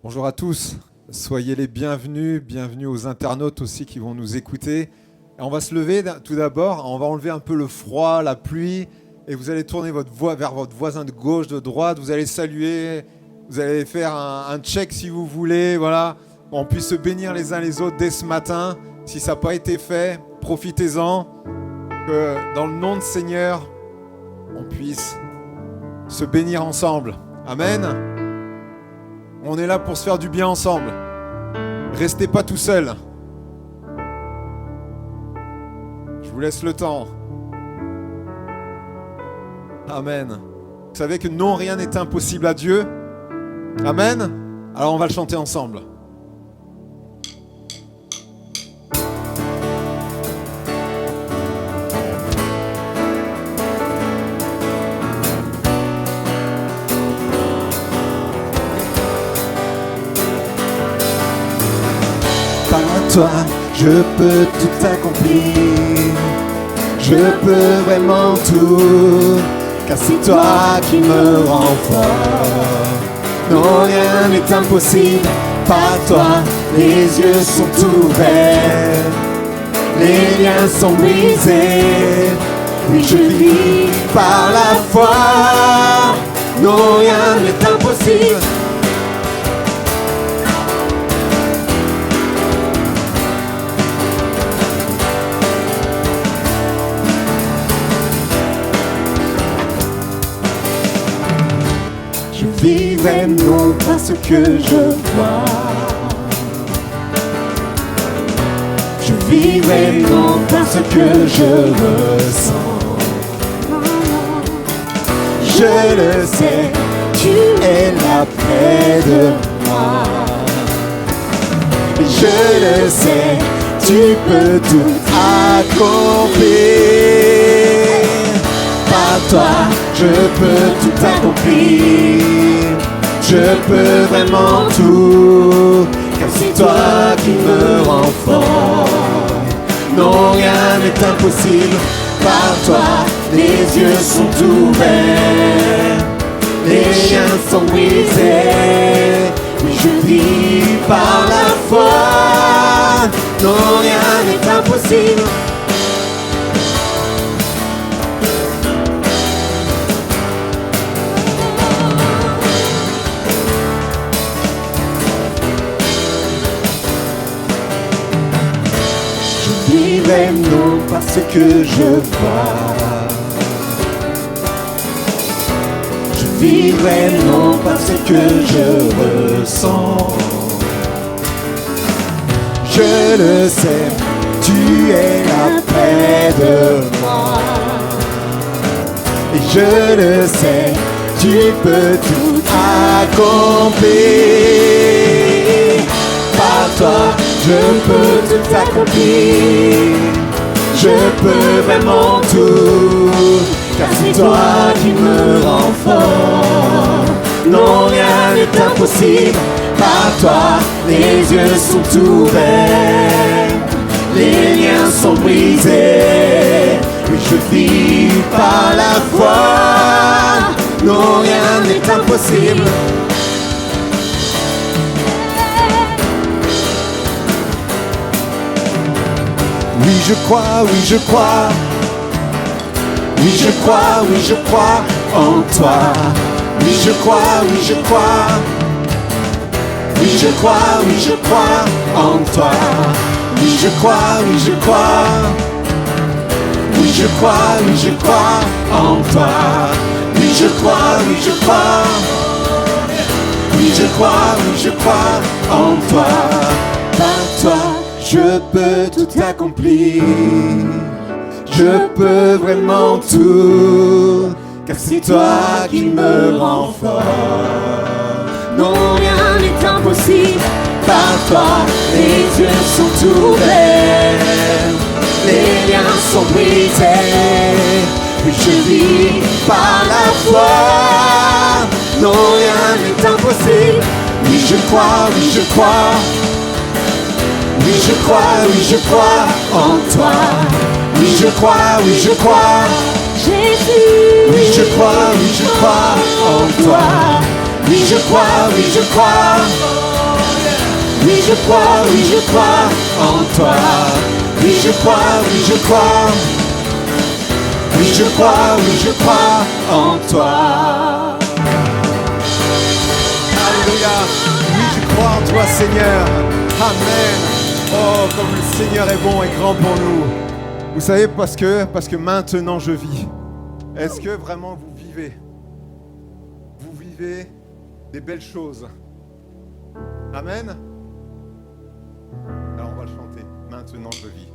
Bonjour à tous, soyez les bienvenus, bienvenue aux internautes aussi qui vont nous écouter. Et on va se lever tout d'abord, on va enlever un peu le froid, la pluie, et vous allez tourner votre voix vers votre voisin de gauche, de droite, vous allez saluer, vous allez faire un check si vous voulez, voilà. On puisse se bénir les uns les autres dès ce matin. Si ça n'a pas été fait, profitez-en, que dans le nom de Seigneur, on puisse se bénir ensemble. Amen. On est là pour se faire du bien ensemble. Restez pas tout seul. Je vous laisse le temps. Amen. Vous savez que non, rien n'est impossible à Dieu. Amen. Alors on va le chanter ensemble. Toi, je peux tout accomplir, je peux vraiment tout, car c'est toi qui me rends fort. Non, rien n'est impossible, par toi, les yeux sont ouverts, les liens sont brisés, oui je vis par la foi. Non, rien n'est impossible. Je vivrai non parce que je vois, je vivrai non parce que je ressens. Je le sais, tu es là près de moi. Je le sais, tu peux tout accomplir. Par toi, je peux tout accomplir. Je peux vraiment tout, car c'est toi qui me rends fort. Non, rien n'est impossible. Par toi, les yeux sont ouverts, les liens sont brisés. Oui, je vis par la foi. Non, rien n'est impossible. Je vivrai non parce que je vois, je vivrai non parce que je ressens. Je le sais, tu es là près de moi. Et je le sais, tu peux tout accomplir. Par toi, je peux tout accomplir. Je peux vraiment tout, car c'est toi qui me rends fort. Non, rien n'est impossible. Par toi, les yeux sont ouverts, les liens sont brisés. Oui, je vis par la foi. Non, rien n'est impossible. Oui, je crois, oui, je crois. Oui, je crois, oui, je crois en toi. Oui, je crois, oui, je crois. Oui, je crois, oui, je crois en toi. Oui, je crois, oui, je crois. Oui, je crois, oui, je crois en toi. Oui, je crois, oui, je crois. Oui, je crois, oui, je crois en toi. Par toi, je peux tout accomplir. Je peux vraiment tout, car c'est toi qui me rends fort. Non, rien n'est impossible. Par toi, les yeux sont ouverts, les liens sont brisés. Oui, je vis par la foi. Non, rien n'est impossible. Oui, je crois, oui, je crois. Oui, je crois, oui, je crois en toi. Oui, je crois, oui, je crois. Jésus. Oui, je crois en toi. Oui, je crois, oui, je crois. Oui, je crois en toi. Oui, je crois, oui, je crois. Oui, je crois en toi. Alléluia. Oui, je crois en toi, Seigneur. Amen. Oh, comme le Seigneur est bon et grand pour nous. Vous savez, parce que maintenant je vis. Est-ce que vraiment vous vivez des belles choses? Amen. Alors on va le chanter. Maintenant je vis.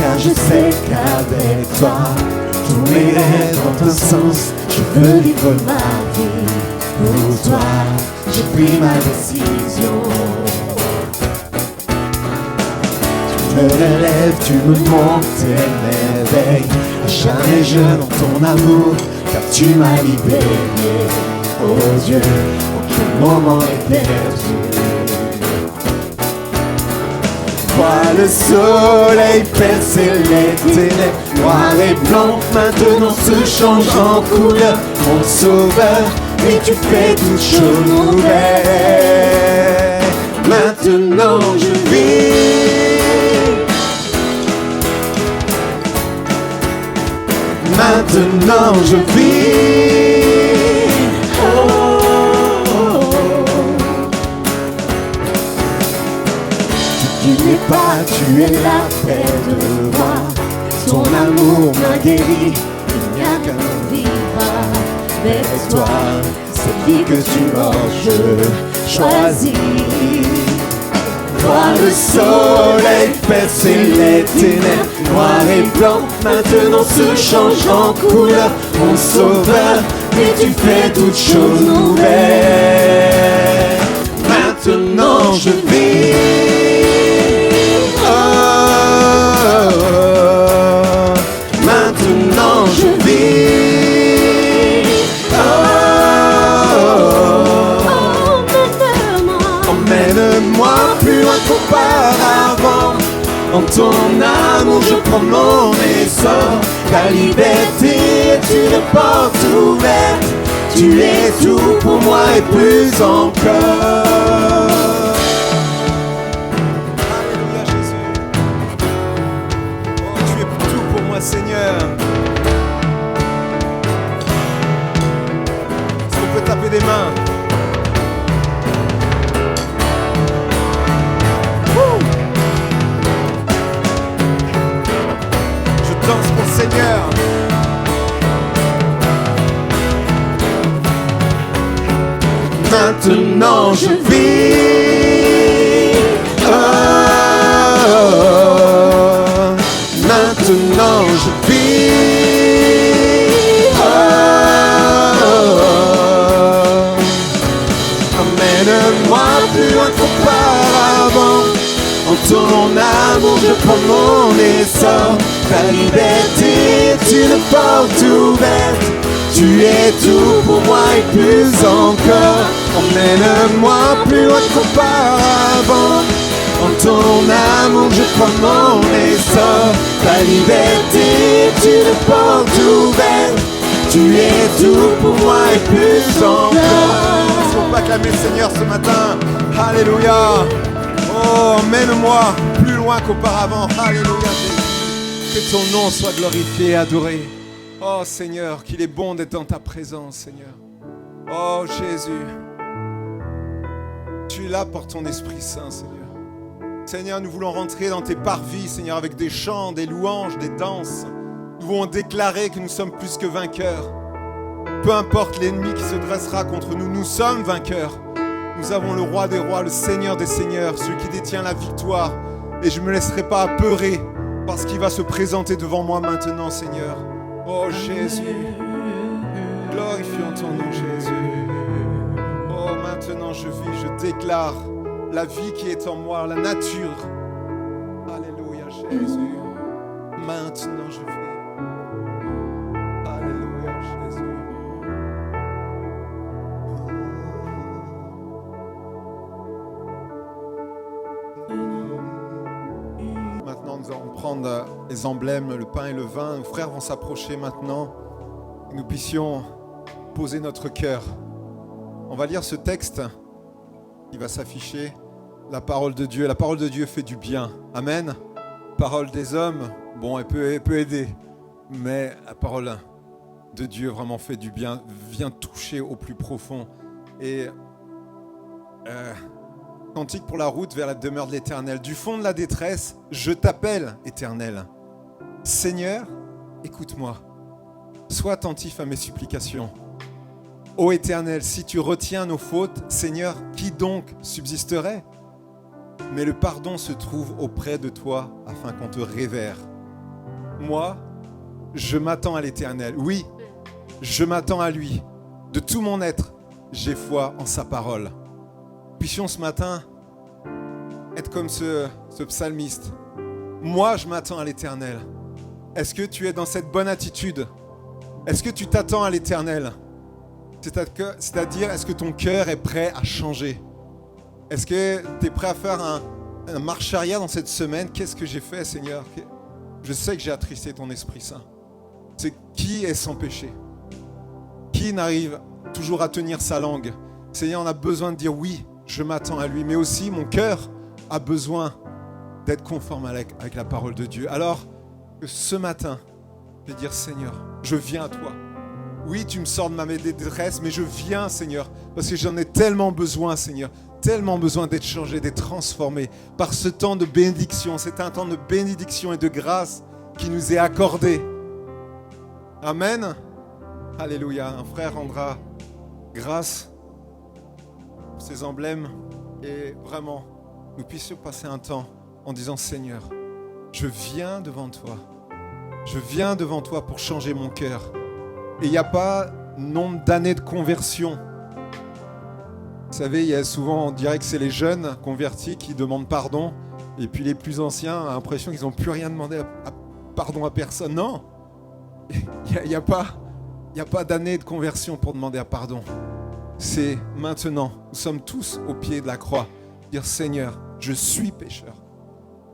Car je sais qu'avec toi, tous mes rêves ont un sens. Je veux vivre ma vie pour toi. J'ai pris ma décision. Tu me relèves, tu me montes et m'éveilles. À jamais je dans ton amour, car tu m'as libéré. Oh Dieu, aucun moment est perdu. Vois le soleil percer les ténèbres, noir et blanc, maintenant se change en couleur. Mon sauveur, et tu fais toutes choses nouvelles. Maintenant je vis. Maintenant je vis. Tu n'es pas, tu es là près de moi. Ton amour m'a guéri, il n'y a qu'un vivre avec toi. Cette vie que tu m'offres, je choisis. Vois le soleil percer les ténèbres, noir et blanc, maintenant se change en couleur. Mon sauveur, et tu fais toutes choses nouvelles. Maintenant je vis. Maintenant je vis. Emmène-moi plus loin qu'auparavant. En ton amour je prends mon essor. Ta liberté est une porte ouverte. Tu es tout pour moi et plus encore. Alléluia Jésus. Oh, tu es tout pour moi Seigneur. Est-ce qu'on peut taper des mains? Je danse pour le Seigneur. Maintenant je vis. Maintenant je vis. Emmène-moi plus loin qu'auparavant. En ton amour je prends mon essor. Ta liberté est une porte ouverte. Tu es tout pour moi et plus encore. Emmène-moi plus loin qu'auparavant. En ton amour je prends mon essor. Ta liberté est une porte ouverte. Tu es tout pour moi et plus encore. Est-ce qu'on peut acclamer le Seigneur ce matin? Alléluia. Oh, emmène-moi plus loin qu'auparavant. Alléluia Jésus. Que ton nom soit glorifié et adoré. Oh Seigneur, qu'il est bon d'être dans ta présence, Seigneur. Oh Jésus, tu es là pour ton Esprit Saint, Seigneur. Seigneur, nous voulons rentrer dans tes parvis, Seigneur, avec des chants, des louanges, des danses. Nous voulons déclarer que nous sommes plus que vainqueurs. Peu importe l'ennemi qui se dressera contre nous, nous sommes vainqueurs. Nous avons le roi des rois, le Seigneur des seigneurs, celui qui détient la victoire. Et je ne me laisserai pas apeurer parce qu'il va se présenter devant moi maintenant, Seigneur. Oh Jésus, glorifions ton nom Jésus. Oh maintenant je vis, je déclare la vie qui est en moi, la nature. Alléluia, Jésus. Maintenant, je vais. Alléluia, Jésus. Maintenant, nous allons prendre les emblèmes, le pain et le vin. Nos frères vont s'approcher maintenant. Que nous puissions poser notre cœur. On va lire ce texte qui va s'afficher. La parole de Dieu. La parole de Dieu fait du bien. Amen. Parole des hommes, bon, elle peut aider. Mais la parole de Dieu vraiment fait du bien. Vient toucher au plus profond. Et cantique pour la route vers la demeure de l'Éternel. Du fond de la détresse, je t'appelle, Éternel. Seigneur, écoute-moi. Sois attentif à mes supplications. Ô Éternel, si tu retiens nos fautes, Seigneur, qui donc subsisterait ? Mais le pardon se trouve auprès de toi afin qu'on te révère. Moi, je m'attends à l'Éternel. Oui, je m'attends à lui. De tout mon être, j'ai foi en sa parole. Puissions ce matin être comme ce psalmiste. Moi, je m'attends à l'Éternel. Est-ce que tu es dans cette bonne attitude ? Est-ce que tu t'attends à l'Éternel ? C'est-à-dire, est-ce que ton cœur est prêt à changer ? Est-ce que tu es prêt à faire un marche arrière dans cette semaine ? Qu'est-ce que j'ai fait, Seigneur ? Je sais que j'ai attristé ton Esprit Saint. C'est qui est sans péché ? Qui n'arrive toujours à tenir sa langue ? Seigneur, on a besoin de dire oui, je m'attends à lui. Mais aussi, mon cœur a besoin d'être conforme avec la parole de Dieu. Alors que ce matin, je vais dire, Seigneur, je viens à toi. Oui, tu me sors de ma détresse, mais je viens, Seigneur, parce que j'en ai tellement besoin, Seigneur. Tellement besoin d'être changé, d'être transformé par ce temps de bénédiction. C'est un temps de bénédiction et de grâce qui nous est accordé. Amen. Alléluia. Un frère rendra grâce pour ces emblèmes et vraiment, nous puissions passer un temps en disant, Seigneur, je viens devant toi. Je viens devant toi pour changer mon cœur. Et il n'y a pas nombre d'années de conversion. Vous savez, il y a souvent, on dirait que c'est les jeunes convertis qui demandent pardon, et puis les plus anciens ont l'impression qu'ils n'ont plus rien demandé pardon à personne. Non, il n'y a pas d'année de conversion pour demander pardon. C'est maintenant. Nous sommes tous au pied de la croix. Dire, Seigneur, je suis pécheur.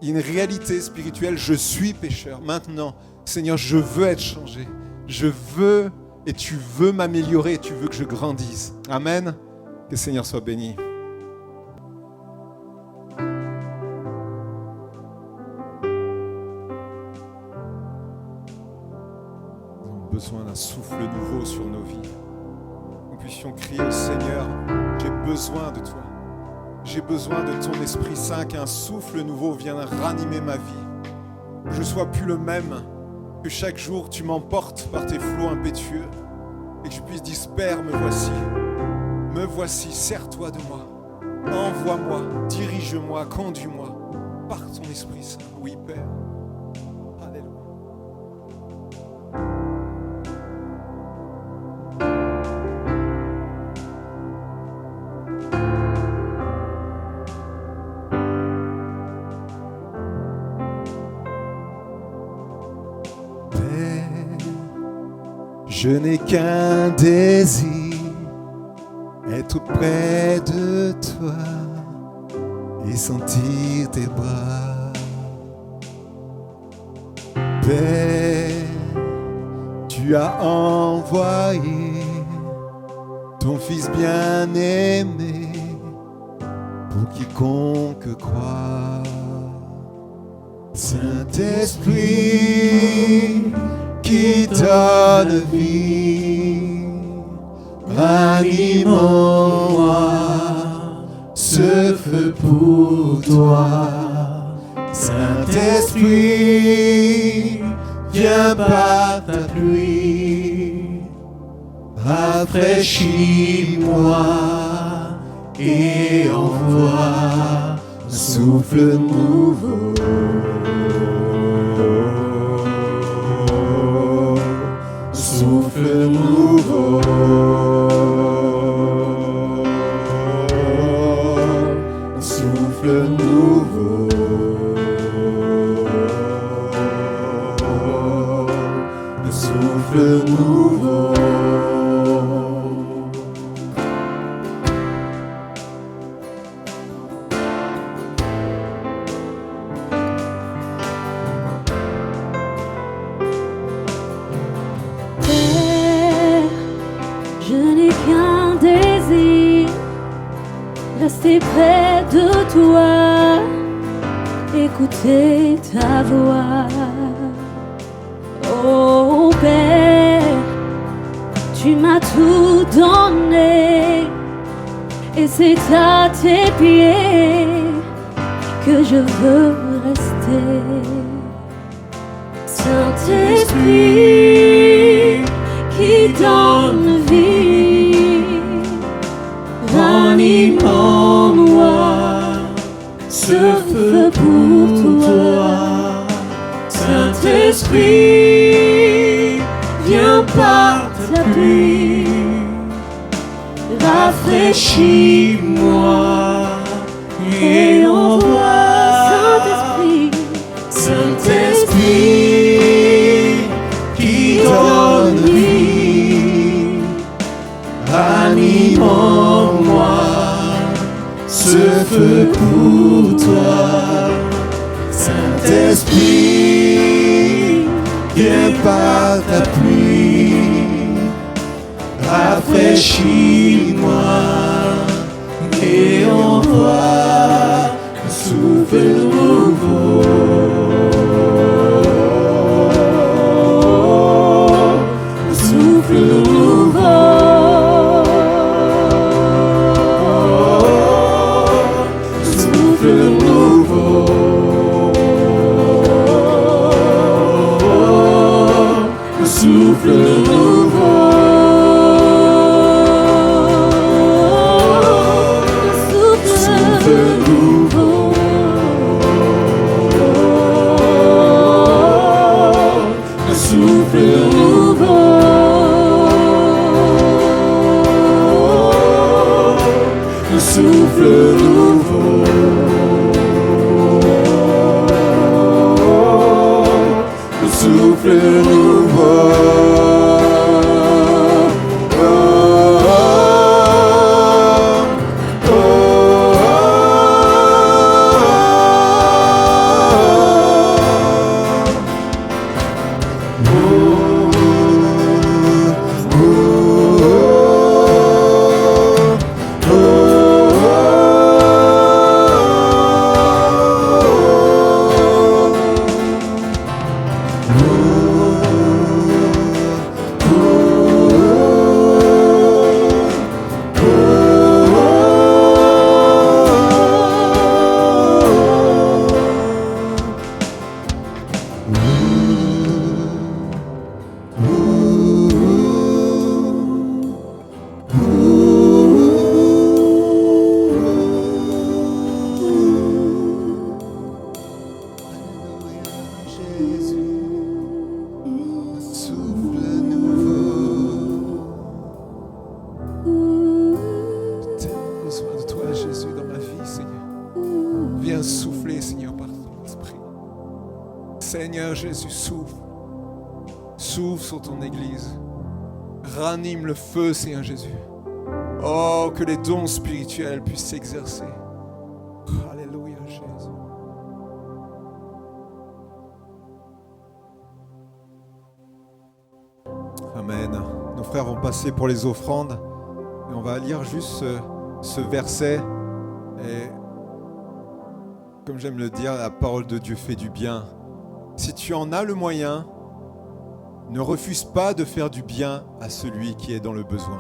Il y a une réalité spirituelle, je suis pécheur. Maintenant, Seigneur, je veux être changé. Je veux, et tu veux m'améliorer, et tu veux que je grandisse. Amen. Que le Seigneur soit béni. Nous avons besoin d'un souffle nouveau sur nos vies. Nous puissions crier au Seigneur, j'ai besoin de toi. J'ai besoin de ton Esprit Saint, qu'un souffle nouveau vienne ranimer ma vie. Que je ne sois plus le même, que chaque jour tu m'emportes par tes flots impétueux et que je puisse dire, Père, me voici, sers-toi de moi, envoie-moi, dirige-moi, conduis-moi par ton Esprit Saint. Oui, Père. Alléluia. Père, je n'ai qu'un désir, être près de toi et sentir tes bras. Père, tu as envoyé ton Fils bien-aimé pour quiconque croit. Saint-Esprit qui donne vie, anime-moi, ce feu pour toi. Saint-Esprit, viens par ta pluie, rafraîchis-moi et envoie un souffle nouveau. Souffle nouveau. rester près de toi, écouter ta voix. Oh Père, tu m'as tout donné, et c'est à tes pieds que je veux rester. Saint-Esprit qui donne vie, ranime en moi ce feu pour toi. Saint-Esprit, viens par ta pluie, rafraîchis-moi et envoie. Saint-Esprit, qui donne vie, anime en moi ce feu pour toi. Saint-Esprit, viens par ta pluie, rafraîchis-moi et envoie un souffle nouveau. Seigneur Jésus, souffle. Souffle sur ton Église. Ranime le feu, Seigneur Jésus. Oh, que les dons spirituels puissent s'exercer. Alléluia, Jésus. Amen. Nos frères vont passer pour les offrandes. Et on va lire juste ce verset. Et comme j'aime le dire, la parole de Dieu fait du bien. Si tu en as le moyen, ne refuse pas de faire du bien à celui qui est dans le besoin.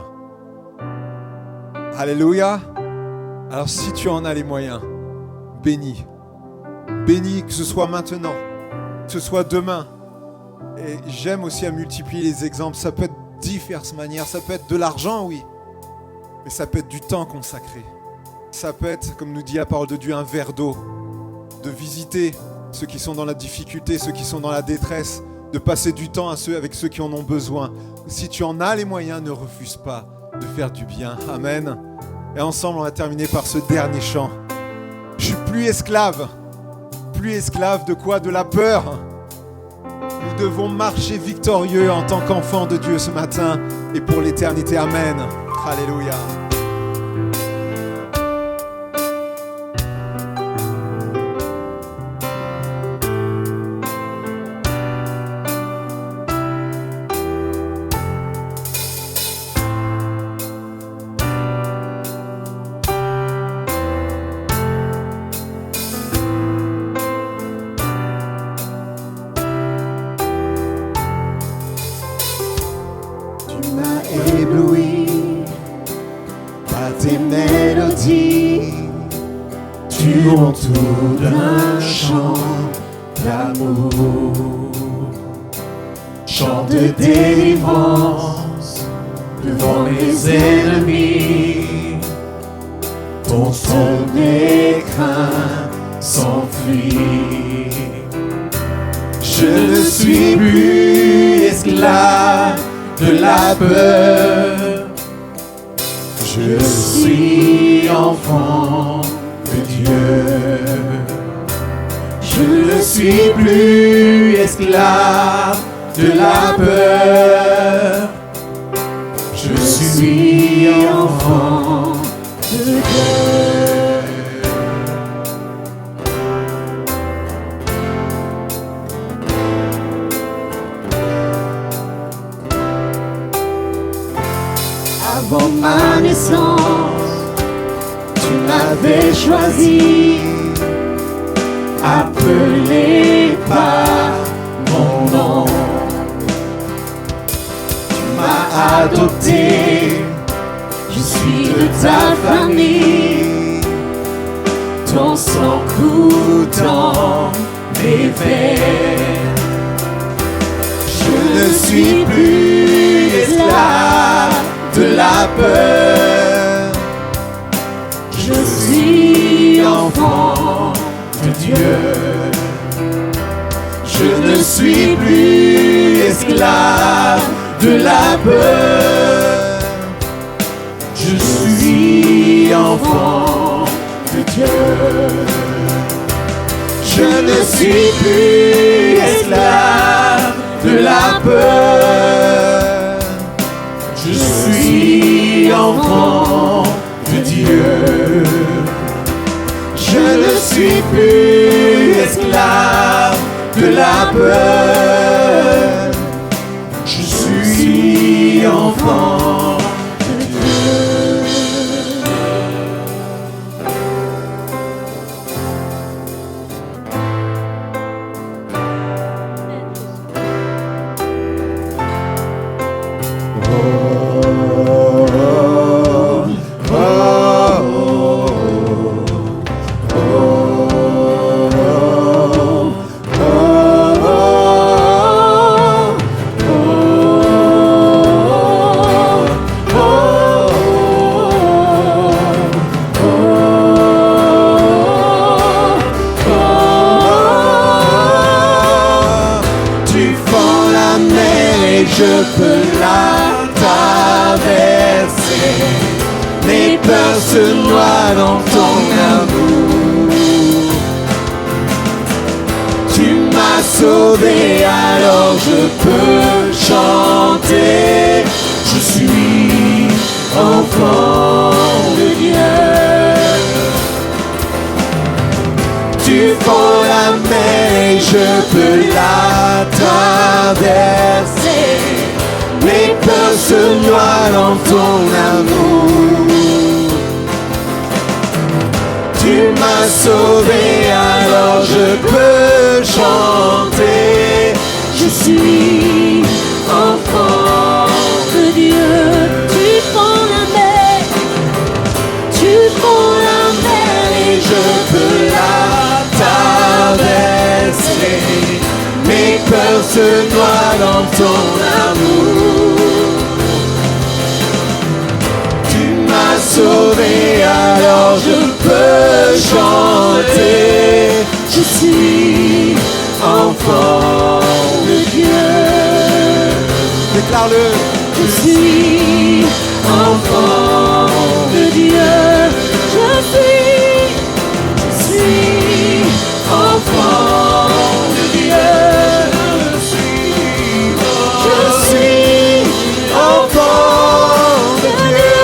Alléluia. Alors si tu en as les moyens, bénis. Bénis, que ce soit maintenant, que ce soit demain. Et j'aime aussi à multiplier les exemples. Ça peut être diverses manières. Ça peut être de l'argent, oui. Mais ça peut être du temps consacré. Ça peut être, comme nous dit la parole de Dieu, un verre d'eau. De visiter ceux qui sont dans la difficulté, ceux qui sont dans la détresse, de passer du temps avec ceux qui en ont besoin. Si tu en as les moyens, ne refuse pas de faire du bien. Amen. Et ensemble, on va terminer par ce dernier chant. Je suis plus esclave. Plus esclave de quoi? De la peur. Nous devons marcher victorieux en tant qu'enfants de Dieu ce matin et pour l'éternité. Amen. Alléluia. tes mélodies, tu m'entoures d'un chant d'amour, chant de délivrance devant les ennemis. Ton seul écrin s'enfuit. Je ne suis plus esclave de la peur. Je suis enfant de Dieu. Je ne suis plus esclave de la peur. Je suis enfant de Dieu. Avant ma naissance, tu m'avais choisi, appelé par mon nom. Tu m'as adopté, je suis de ta famille. Ton sang coule dans mes veines. Je ne suis plus esclave de la peur. Je suis enfant de Dieu. Je ne suis plus esclave de la peur. Je suis enfant de Dieu. Je ne suis plus esclave de la peur. Je suis enfant de Dieu. Je ne suis plus esclave de la peur. Je suis enfant de Dieu. Je peux la traverser. Mes peurs se noient dans ton amour. Tu m'as sauvé, alors je peux chanter. Je suis enfant de Dieu. Tu fends la mer et je peux la traverser. Mes peurs se noient dans ton amour. Tu m'as sauvé, alors je peux chanter. Je suis enfant de Dieu. Tu fends la mer, tu fends la mer et je peux la traverser. Mes peurs se noient dans ton amour. Tu m'as sauvé, alors je peux chanter. Je suis enfant de Dieu. Déclare-le. Je suis enfant de Dieu. Je suis enfant de Dieu. Je suis enfant de Dieu.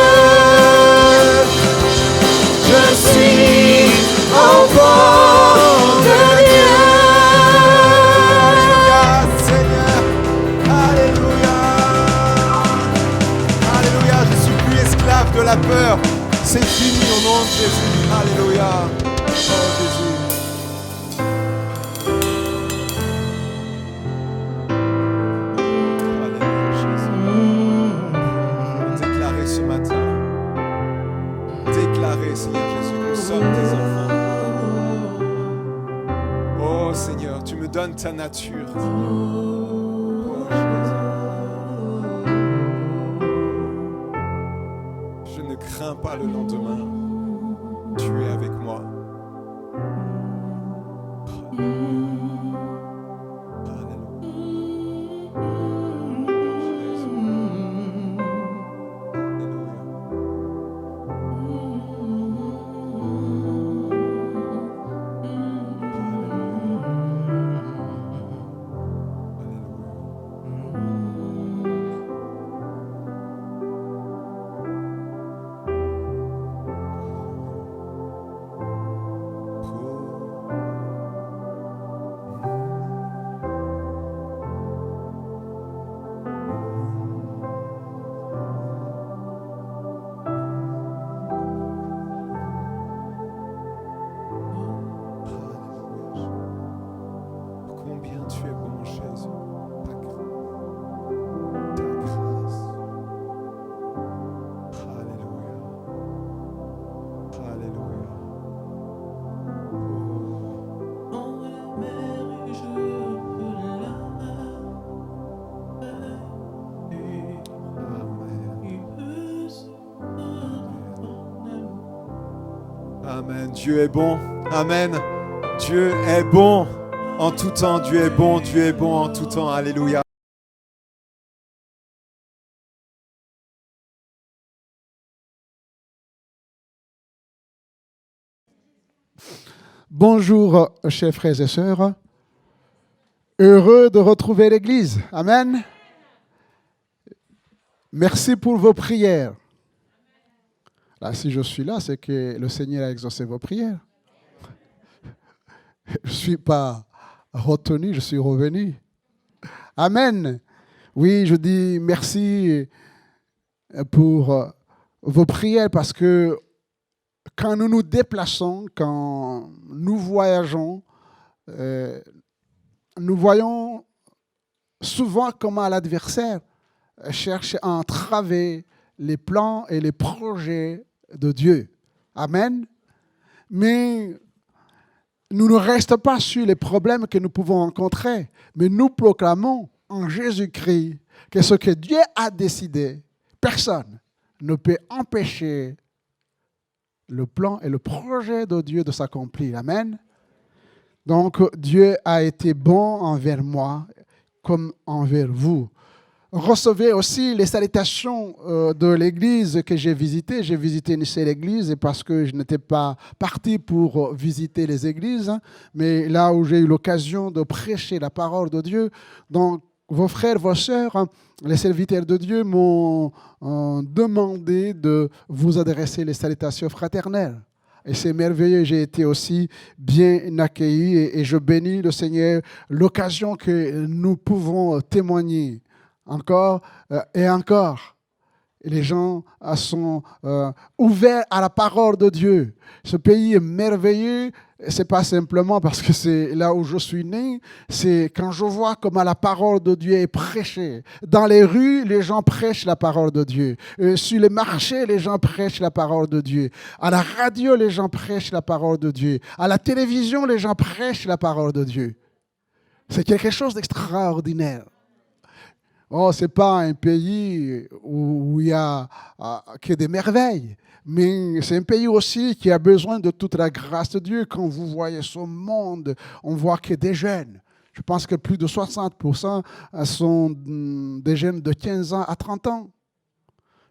Je suis enfant de Dieu. Alléluia, Seigneur. Alléluia. Alléluia, je suis plus esclave de la peur. C'est fini au nom de Jésus. Alléluia. Oh Jésus. Alléluia, Jésus. Déclarer ce matin déclarer, Seigneur Jésus, que nous sommes tes enfants. Oh Seigneur, tu me donnes ta nature. Oh Jésus. Je ne crains pas le lendemain. Tu es avec moi. Combien tu es bon, Jésus. Ta grâce. Alléluia. Alléluia. Amen. Dieu est bon. Amen. Dieu est bon en tout temps. Dieu est bon. Dieu est bon en tout temps. Alléluia. Bonjour, chers frères et sœurs. Heureux de retrouver l'Église. Amen. Merci pour vos prières. Là, si je suis là, c'est que le Seigneur a exaucé vos prières. Je ne suis pas retenu, je suis revenu. Amen. Oui, je dis merci pour vos prières parce que quand nous nous déplaçons, quand nous voyageons, nous voyons souvent comment l'adversaire cherche à entraver les plans et les projets de Dieu. Amen. Mais nous ne restons pas sur les problèmes que nous pouvons rencontrer, mais nous proclamons en Jésus-Christ que ce que Dieu a décidé, personne ne peut empêcher le plan et le projet de Dieu de s'accomplir. Amen. Donc, Dieu a été bon envers moi comme envers vous. Recevez aussi les salutations de l'église que j'ai visitée. J'ai visité une seule église parce que je n'étais pas parti pour visiter les églises, mais là où j'ai eu l'occasion de prêcher la parole de Dieu. Donc, vos frères, vos sœurs, les serviteurs de Dieu m'ont demandé de vous adresser les salutations fraternelles. Et c'est merveilleux, j'ai été aussi bien accueilli et je bénis le Seigneur l'occasion que nous pouvons témoigner encore et encore. Et les gens sont ouverts à la parole de Dieu. Ce pays est merveilleux. Ce n'est pas simplement parce que c'est là où je suis né, c'est quand je vois comment la parole de Dieu est prêchée. Dans les rues, les gens prêchent la parole de Dieu. Sur les marchés, les gens prêchent la parole de Dieu. À la radio, les gens prêchent la parole de Dieu. À la télévision, les gens prêchent la parole de Dieu. C'est quelque chose d'extraordinaire. Oh, ce n'est pas un pays où il y a que des merveilles, mais c'est un pays aussi qui a besoin de toute la grâce de Dieu. Quand vous voyez ce monde, on voit que des jeunes. Je pense que plus de 60% sont des jeunes de 15 ans à 30 ans.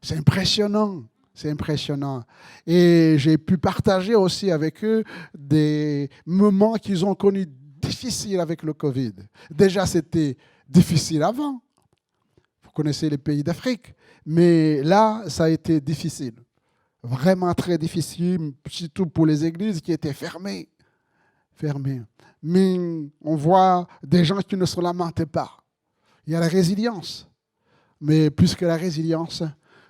C'est impressionnant. C'est impressionnant. Et j'ai pu partager aussi avec eux des moments qu'ils ont connus difficiles avec le Covid. Déjà, c'était difficile avant. Vous connaissez les pays d'Afrique. Mais là, ça a été difficile. Vraiment très difficile, surtout pour les églises qui étaient fermées. Mais on voit des gens qui ne se lamentent pas. Il y a la résilience. Mais plus que la résilience,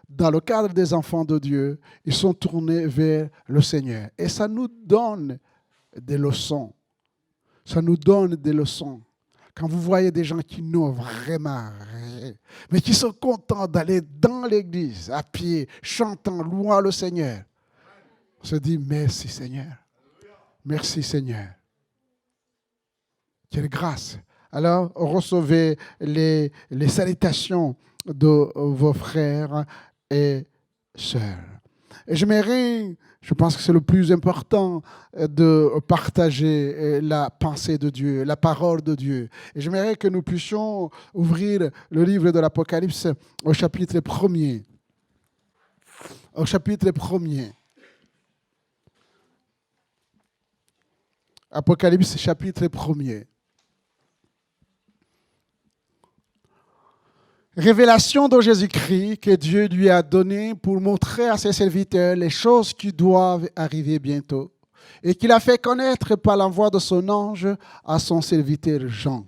dans le cadre des enfants de Dieu, ils sont tournés vers le Seigneur. Et ça nous donne des leçons. Ça nous donne des leçons. Quand vous voyez des gens qui n'ont vraiment rien, mais qui sont contents d'aller dans l'église, à pied, chantant, louant le Seigneur. On se dit merci Seigneur. Merci Seigneur. Quelle grâce. Alors, recevez les salutations de vos frères et sœurs. Et je pense que c'est le plus important de partager la pensée de Dieu, la parole de Dieu. Et j'aimerais que nous puissions ouvrir le livre de l'Apocalypse au chapitre 1er. Au chapitre 1er. Apocalypse chapitre 1er. Révélation de Jésus-Christ que Dieu lui a donnée pour montrer à ses serviteurs les choses qui doivent arriver bientôt et qu'il a fait connaître par l'envoi de son ange à son serviteur Jean,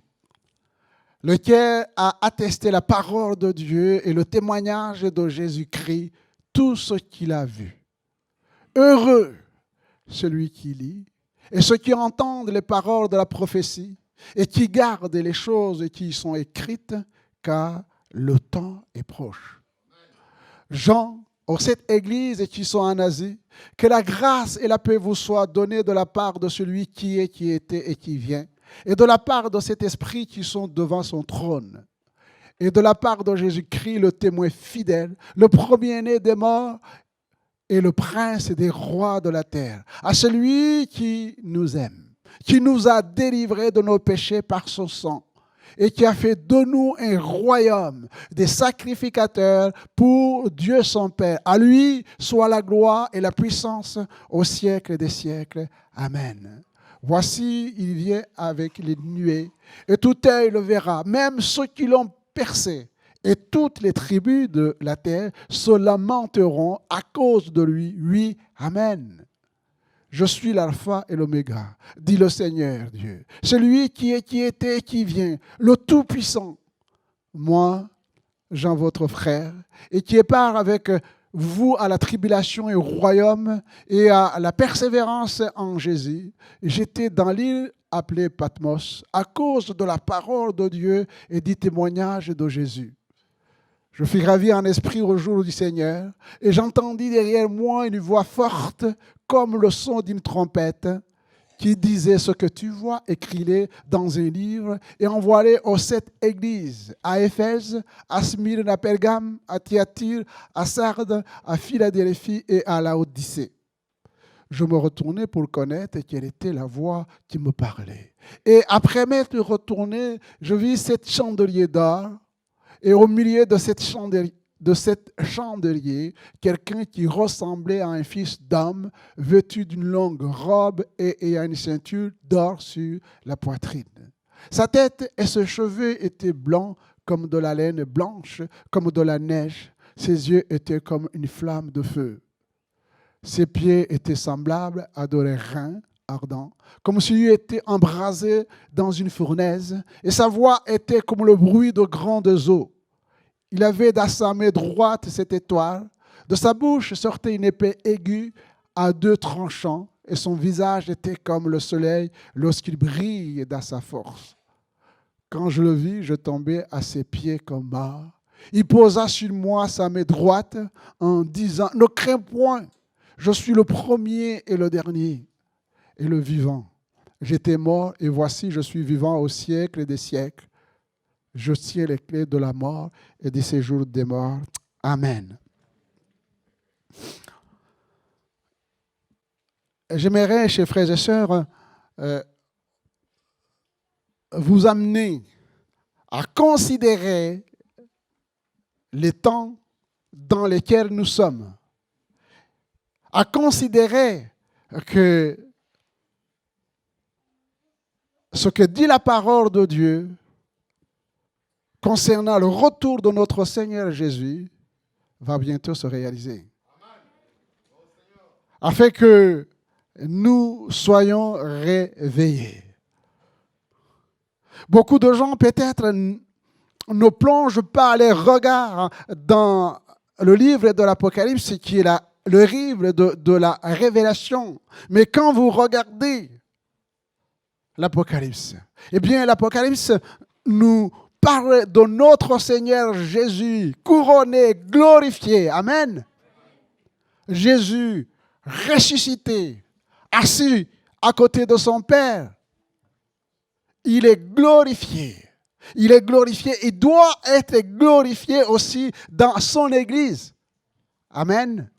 lequel a attesté la parole de Dieu et le témoignage de Jésus-Christ, tout ce qu'il a vu. Heureux celui qui lit et ceux qui entendent les paroles de la prophétie et qui gardent les choses qui y sont écrites, car le temps est proche. Jean, aux 7 églises qui sont en Asie, que la grâce et la paix vous soient données de la part de celui qui est, qui était et qui vient, et de la part de cet esprit qui sont devant son trône, et de la part de Jésus-Christ, le témoin fidèle, le premier-né des morts et le prince des rois de la terre, à celui qui nous aime, qui nous a délivrés de nos péchés par son sang, et qui a fait de nous un royaume des sacrificateurs pour Dieu son Père. À lui soit la gloire et la puissance au siècle des siècles. Amen. Voici, il vient avec les nuées, et tout œil le verra, même ceux qui l'ont percé. Et toutes les tribus de la terre se lamenteront à cause de lui. Oui, Amen. Je suis l'alpha et l'oméga, dit le Seigneur Dieu, celui qui est, qui était et qui vient, le Tout-Puissant. Moi, Jean, votre frère, et qui est part avec vous à la tribulation et au royaume et à la persévérance en Jésus. J'étais dans l'île appelée Patmos à cause de la parole de Dieu et du témoignage de Jésus. Je fus ravi en esprit au jour du Seigneur, et j'entendis derrière moi une voix forte, comme le son d'une trompette, qui disait: ce que tu vois, écris-le dans un livre, et envoie-le aux 7 églises, à Éphèse, à Smyrne, à Pergame, à Thyatire, à Sardes, à Philadelphie et à Laodicée. Je me retournai pour connaître quelle était la voix qui me parlait. Et après m'être retourné, je vis 7 chandeliers d'or, et au milieu de cette chandelier, quelqu'un qui ressemblait à un fils d'homme, vêtu d'une longue robe et ayant une ceinture d'or sur la poitrine. Sa tête et ses cheveux étaient blancs comme de la laine, blanche comme de la neige. Ses yeux étaient comme une flamme de feu. Ses pieds étaient semblables à de reins ardents, comme s'il eût été embrasé dans une fournaise, et sa voix était comme le bruit de grandes eaux. Il avait dans sa main droite cette étoile, de sa bouche sortait une épée aiguë à 2 tranchants, et son visage était comme le soleil lorsqu'il brille dans sa force. Quand je le vis, je tombai à ses pieds comme mort. Il posa sur moi sa main droite en disant: ne crains point, je suis le premier et le dernier et le vivant. J'étais mort et voici je suis vivant au siècle des siècles. Je tiens les clés de la mort et des séjours des morts. Amen. J'aimerais, chers frères et sœurs, vous amener à considérer les temps dans lesquels nous sommes, à considérer que ce que dit la parole de Dieu concernant le retour de notre Seigneur Jésus va bientôt se réaliser. Afin que nous soyons réveillés. Beaucoup de gens peut-être ne plongent pas les regards dans le livre de l'Apocalypse qui est le livre de la révélation. Mais quand vous regardez l'Apocalypse, eh bien l'Apocalypse nous parle de notre Seigneur Jésus, couronné, glorifié. Amen. Jésus ressuscité, assis à côté de son Père. Il est glorifié. Il est glorifié. Il doit être glorifié aussi dans son Église. Amen.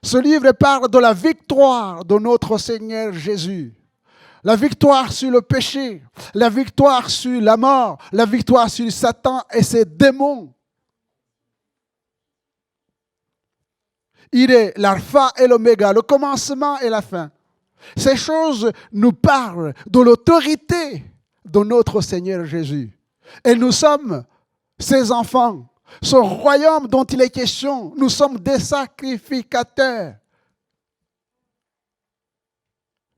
Ce livre parle de la victoire de notre Seigneur Jésus. La victoire sur le péché, la victoire sur la mort, la victoire sur Satan et ses démons. Il est l'alpha et l'oméga, le commencement et la fin. Ces choses nous parlent de l'autorité de notre Seigneur Jésus. Et nous sommes ses enfants. Ce royaume dont il est question, nous sommes des sacrificateurs.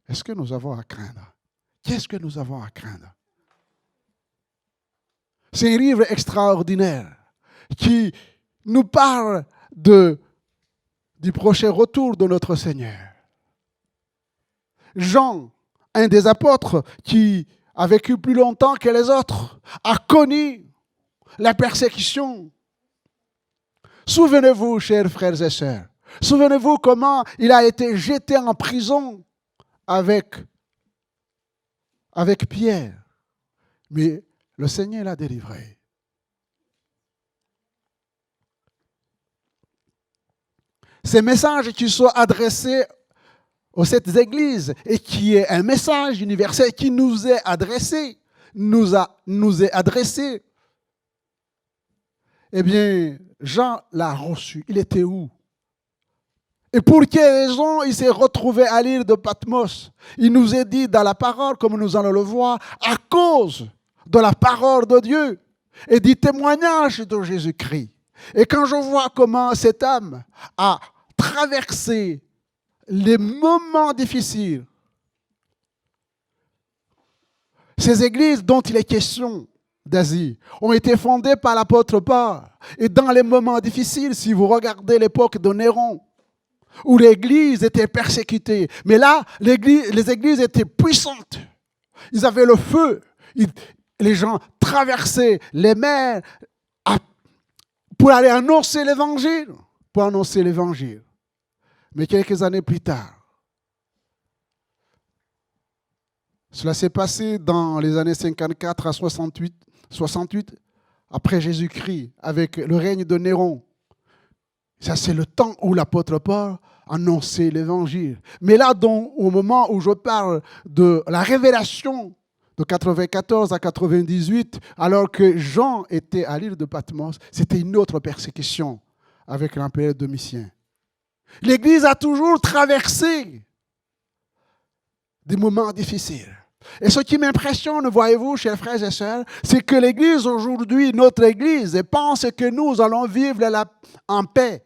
Est-ce que nous avons à craindre? Qu'est-ce que nous avons à craindre? C'est un livre extraordinaire qui nous parle du prochain retour de notre Seigneur. Jean, un des apôtres qui a vécu plus longtemps que les autres, a connu la persécution. Souvenez-vous, chers frères et sœurs, souvenez-vous comment il a été jeté en prison avec Pierre. Mais le Seigneur l'a délivré. Ces messages qui sont adressés aux sept églises et qui est un message universel qui nous est adressé, nous est adressé. Eh bien, Jean l'a reçu. Il était où? Et pour quelle raison il s'est retrouvé à l'île de Patmos? Il nous est dit dans la parole, comme nous allons le voir, à cause de la parole de Dieu et du témoignage de Jésus-Christ. Et quand je vois comment cet homme a traversé les moments difficiles, ces églises dont il est question d'Asie ont été fondées par l'apôtre Paul. Et dans les moments difficiles, si vous regardez l'époque de Néron, où l'église était persécutée, mais là, les églises étaient puissantes. Ils avaient le feu. Les gens traversaient les mers pour aller annoncer l'évangile. Mais quelques années plus tard, cela s'est passé dans les années 54 à 68 après Jésus-Christ, avec le règne de Néron. Ça, c'est le temps où l'apôtre Paul annonçait l'évangile. Mais là, au moment où je parle de la révélation de 94 à 98, alors que Jean était à l'île de Patmos, c'était une autre persécution avec l'empereur Domitien. L'Église a toujours traversé des moments difficiles. Et ce qui m'impressionne, voyez-vous, chers frères et sœurs, c'est que l'Église aujourd'hui, notre Église, pense que nous allons vivre en paix,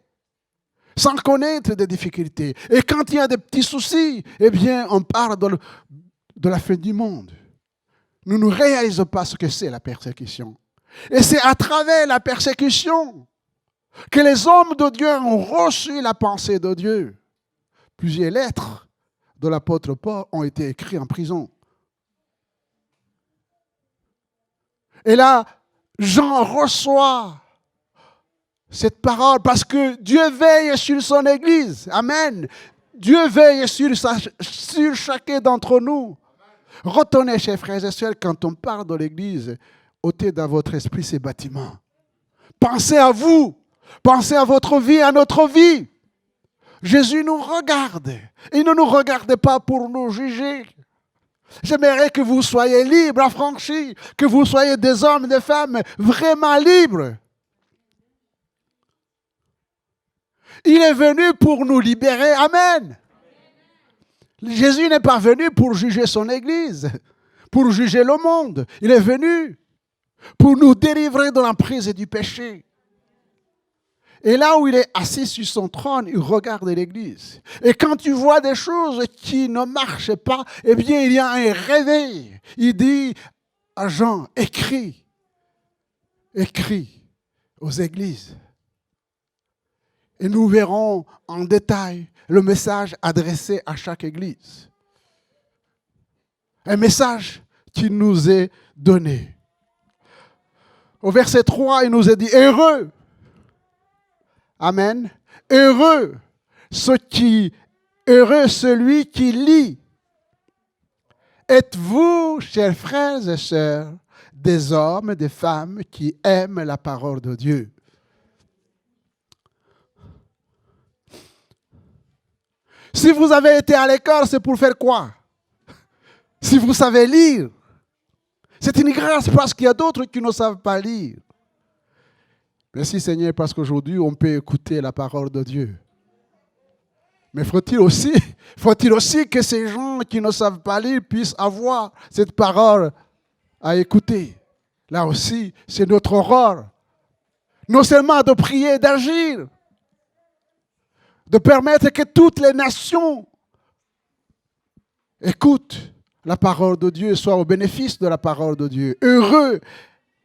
sans connaître des difficultés. Et quand il y a des petits soucis, eh bien, on parle de la fin du monde. Nous ne réalisons pas ce que c'est la persécution. Et c'est à travers la persécution que les hommes de Dieu ont reçu la pensée de Dieu. Plusieurs lettres de l'apôtre Paul ont été écrites en prison. Et là, Jean reçoit cette parole parce que Dieu veille sur son Église. Amen. Dieu veille sur chacun d'entre nous. Retenez, chers frères et sœurs, quand on parle de l'Église, ôtez dans votre esprit ces bâtiments. Pensez à vous. Pensez à votre vie, à notre vie. Jésus nous regarde. Il ne nous regarde pas pour nous juger. J'aimerais que vous soyez libres, affranchis, que vous soyez des hommes, des femmes vraiment libres. Il est venu pour nous libérer. Amen. Jésus n'est pas venu pour juger son Église, pour juger le monde. Il est venu pour nous délivrer de l'emprise du péché. Et là où il est assis sur son trône, il regarde l'Église. Et quand tu vois des choses qui ne marchent pas, eh bien, il y a un réveil. Il dit à Jean, écris aux églises. Et nous verrons en détail le message adressé à chaque église. Un message qui nous est donné. Au verset 3, il nous est dit, heureux Amen. Heureux celui qui lit. Êtes-vous, chers frères et sœurs, des hommes et des femmes qui aiment la parole de Dieu? Si vous avez été à l'école, c'est pour faire quoi? Si vous savez lire, c'est une grâce parce qu'il y a d'autres qui ne savent pas lire. Merci Seigneur parce qu'aujourd'hui, on peut écouter la parole de Dieu. Mais faut-il aussi que ces gens qui ne savent pas lire puissent avoir cette parole à écouter. Là aussi, c'est notre rôle. Non seulement de prier, d'agir, de permettre que toutes les nations écoutent la parole de Dieu, soient au bénéfice de la parole de Dieu. Heureux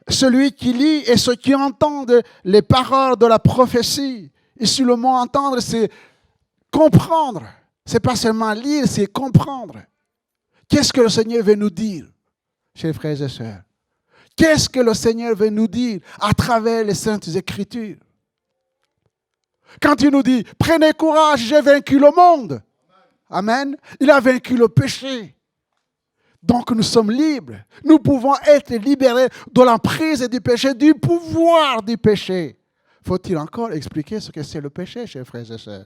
celui qui lit et ceux qui entendent les paroles de la prophétie. Ici, le mot entendre, c'est comprendre. Ce n'est pas seulement lire, c'est comprendre. Qu'est-ce que le Seigneur veut nous dire, chers frères et sœurs? Qu'est-ce que le Seigneur veut nous dire à travers les Saintes Écritures? Quand il nous dit, prenez courage, j'ai vaincu le monde. Amen. Il a vaincu le péché. Donc nous sommes libres. Nous pouvons être libérés de l'emprise du péché, du pouvoir du péché. Faut-il encore expliquer ce que c'est le péché, chers frères et sœurs?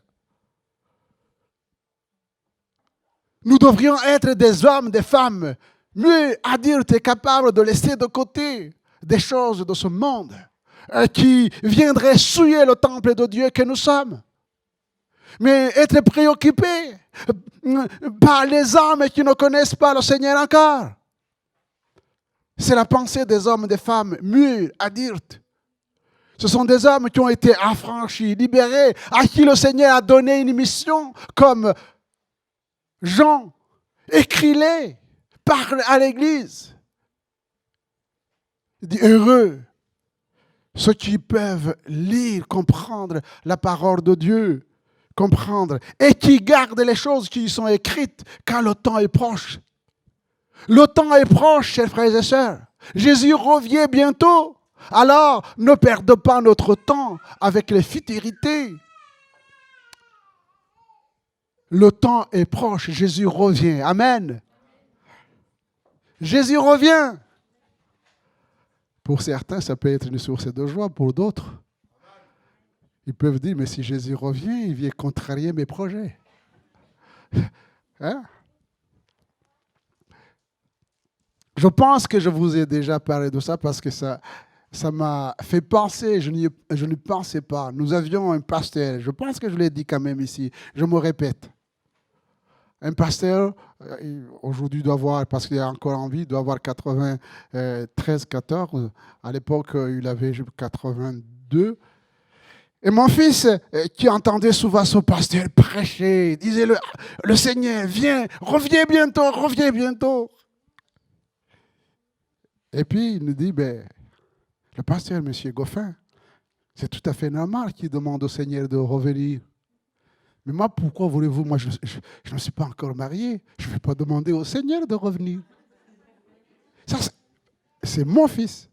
Nous devrions être des hommes, des femmes, mieux adultes et capables de laisser de côté des choses de ce monde qui viendraient souiller le temple de Dieu que nous sommes. Mais être préoccupés par les hommes qui ne connaissent pas le Seigneur encore. C'est la pensée des hommes et des femmes mûrs, adultes. Ce sont des hommes qui ont été affranchis, libérés, à qui le Seigneur a donné une mission comme Jean. Écris-les, parle à l'Église. Il dit heureux ceux qui peuvent lire, comprendre la parole de Dieu. Comprendre et qui gardent les choses qui y sont écrites quand le temps est proche. Le temps est proche, chers frères et sœurs. Jésus revient bientôt. Alors, ne perdons pas notre temps avec les futilités. Le temps est proche, Jésus revient. Amen. Jésus revient. Pour certains, ça peut être une source de joie, pour d'autres, ils peuvent dire, mais si Jésus revient, il vient contrarier mes projets. Hein? Je pense que je vous ai déjà parlé de ça parce que ça m'a fait penser, je n'y pensais pas. Nous avions un pasteur, je pense que je l'ai dit quand même ici, je me répète. Un pasteur, aujourd'hui doit avoir, parce qu'il a encore envie, doit avoir 93, 14. À l'époque, il avait 82. Et mon fils, qui entendait souvent son pasteur prêcher, disait, le Seigneur, viens, reviens bientôt, reviens bientôt. Et puis, il nous dit, le pasteur, M. Goffin, c'est tout à fait normal qu'il demande au Seigneur de revenir. Mais moi, pourquoi voulez-vous, moi, je ne suis pas encore marié, je ne vais pas demander au Seigneur de revenir. Ça, c'est mon fils.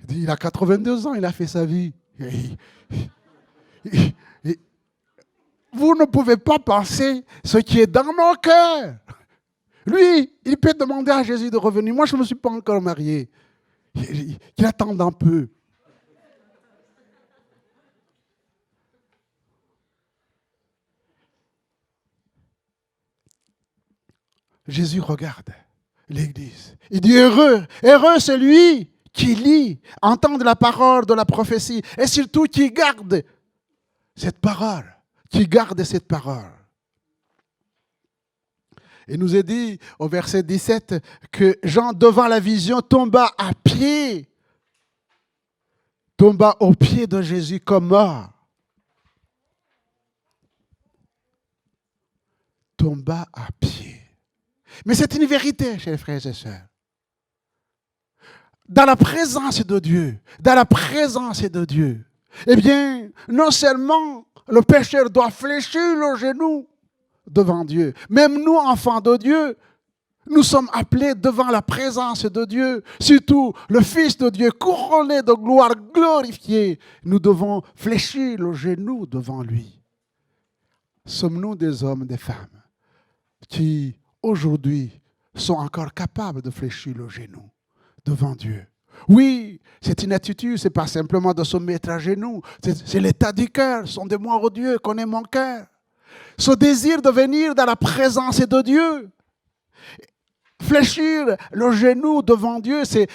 Il a 82 ans, il a fait sa vie. Vous ne pouvez pas penser ce qui est dans nos cœurs. Lui, il peut demander à Jésus de revenir. Moi, je ne me suis pas encore marié. Qu'il attende un peu. Jésus regarde l'Église. Il dit heureux celui qui lit, entend la parole de la prophétie et surtout qui garde cette parole, Il nous est dit au verset 17 que Jean, devant la vision, tomba au pied de Jésus comme mort. Tomba à pied. Mais c'est une vérité, chers frères et sœurs. Dans la présence de Dieu, eh bien, non seulement le pécheur doit fléchir le genou devant Dieu, même nous, enfants de Dieu, Nous sommes appelés devant la présence de Dieu, surtout le Fils de Dieu, couronné de gloire, glorifié. Nous devons fléchir le genou devant lui. Sommes-nous des hommes, des femmes qui, aujourd'hui, sont encore capables de fléchir le genou devant Dieu? Oui, c'est une attitude, ce n'est pas simplement de se mettre à genoux, c'est l'état du cœur. Sondez-moi, ô Dieu, connais mon cœur. Ce désir de venir dans la présence de Dieu. Fléchir le genou devant Dieu, c'est